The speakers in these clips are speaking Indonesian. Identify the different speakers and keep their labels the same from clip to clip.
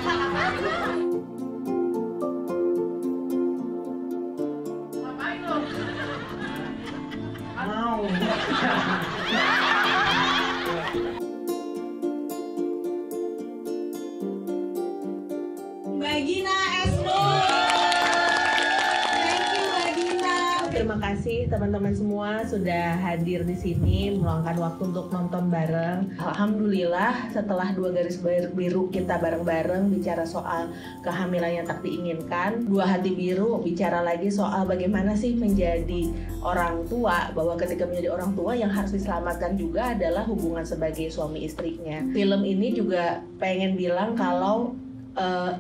Speaker 1: Ngapain lo?
Speaker 2: Mau.
Speaker 3: Mbak Gina Esnur. Thank you Mbak Gina.
Speaker 4: Terima kasih teman-teman semua sudah hadir di sini meluangkan waktu untuk nonton bareng. Alhamdulillah setelah 2 garis biru kita bareng-bareng bicara soal kehamilan yang tak diinginkan, 2 hati biru bicara lagi soal bagaimana sih menjadi orang tua, bahwa ketika menjadi orang tua yang harus diselamatkan juga adalah hubungan sebagai suami istrinya. Film ini juga pengen bilang kalau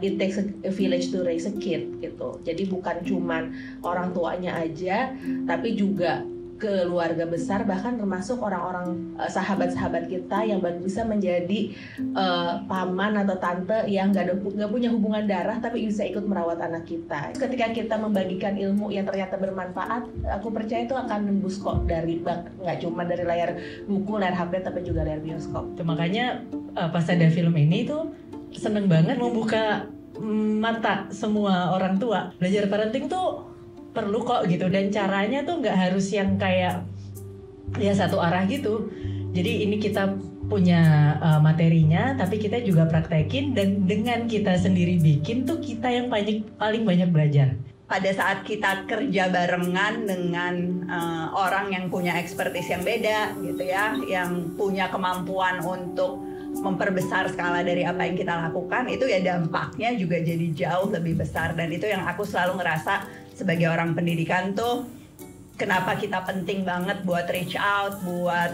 Speaker 4: it takes a village to raise a kid gitu. Jadi bukan cuman orang tuanya aja, tapi juga keluarga besar, bahkan termasuk orang-orang sahabat-sahabat kita yang bisa menjadi paman atau tante yang nggak punya hubungan darah tapi bisa ikut merawat anak kita. Ketika kita membagikan ilmu yang ternyata bermanfaat, aku percaya itu akan nembus kok dari nggak cuma dari layar buku, layar HP, tapi juga layar bioskop.
Speaker 5: Makanya pas ada film ini tuh seneng banget membuka mata semua orang tua. Belajar parenting tuh perlu kok gitu, dan caranya tuh nggak harus yang kayak ya satu arah gitu. Jadi ini kita punya materinya, tapi kita juga praktekin, dan dengan kita sendiri bikin tuh kita yang paling banyak belajar.
Speaker 3: Pada saat kita kerja barengan dengan orang yang punya expertise yang beda gitu ya, yang punya kemampuan untuk memperbesar skala dari apa yang kita lakukan, itu ya dampaknya juga jadi jauh lebih besar. Dan itu yang aku selalu ngerasa sebagai orang pendidikan tuh, kenapa kita penting banget buat reach out, buat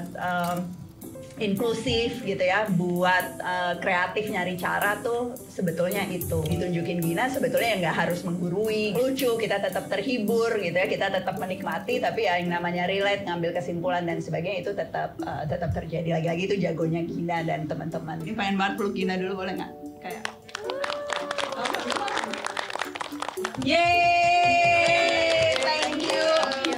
Speaker 3: inklusif gitu ya, buat kreatif nyari cara tuh sebetulnya itu ditunjukin Gina sebetulnya yang nggak harus menggurui, lucu, kita tetap terhibur gitu ya, kita tetap menikmati, tapi ya yang namanya relate, ngambil kesimpulan dan sebagainya itu tetap terjadi. Lagi-lagi itu jagonya Gina dan teman-teman. Ini pengen banget peluk Gina dulu, boleh nggak? Kayak yeay, thank you.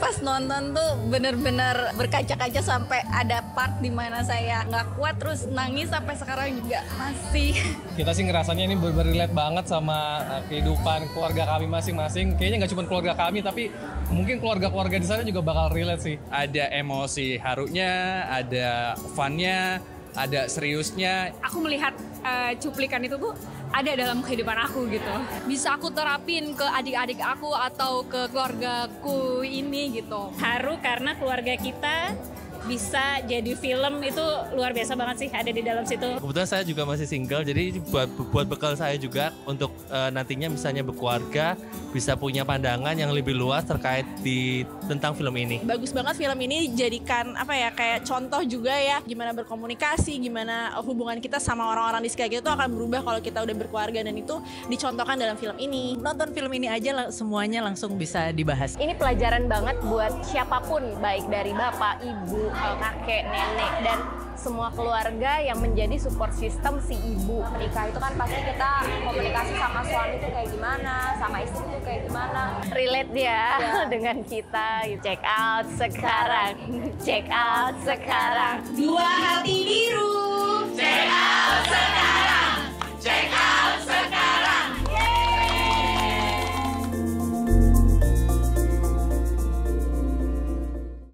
Speaker 6: Pas nonton tuh bener-bener berkaca-kaca sampai ada part dimana saya nggak kuat terus nangis, sampai sekarang juga masih.
Speaker 7: Kita sih ngerasanya ini relate banget sama kehidupan keluarga kami masing-masing. Kayaknya nggak cuma keluarga kami, tapi mungkin keluarga-keluarga di sana juga bakal relate sih. Ada emosi harunya, ada funnya, ada seriusnya.
Speaker 8: Aku melihat cuplikan itu tuh ada dalam kehidupan aku gitu. Bisa aku terapin ke adik-adik aku atau ke keluargaku ini gitu. Haru karena keluarga kita bisa jadi film, itu luar biasa banget sih ada di dalam situ.
Speaker 9: Kebetulan saya juga masih single, jadi buat bekal saya juga untuk nantinya misalnya berkeluarga, bisa punya pandangan yang lebih luas terkait tentang film ini.
Speaker 6: Bagus banget film ini, jadikan apa ya, kayak contoh juga ya, gimana berkomunikasi, gimana hubungan kita sama orang-orang di sekitar kita itu akan berubah kalau kita udah berkeluarga, dan itu dicontohkan dalam film ini.
Speaker 5: Nonton film ini aja semuanya langsung bisa dibahas.
Speaker 10: Ini pelajaran banget buat siapapun, baik dari bapak, ibu, kakek, nenek, dan semua keluarga yang menjadi support system si ibu. Menikah itu kan pasti kita komunikasi sama suami itu kayak gimana, sama istri itu kayak gimana. Relate dia dengan kita. Check out sekarang, check out sekarang.
Speaker 3: 2 hati biru.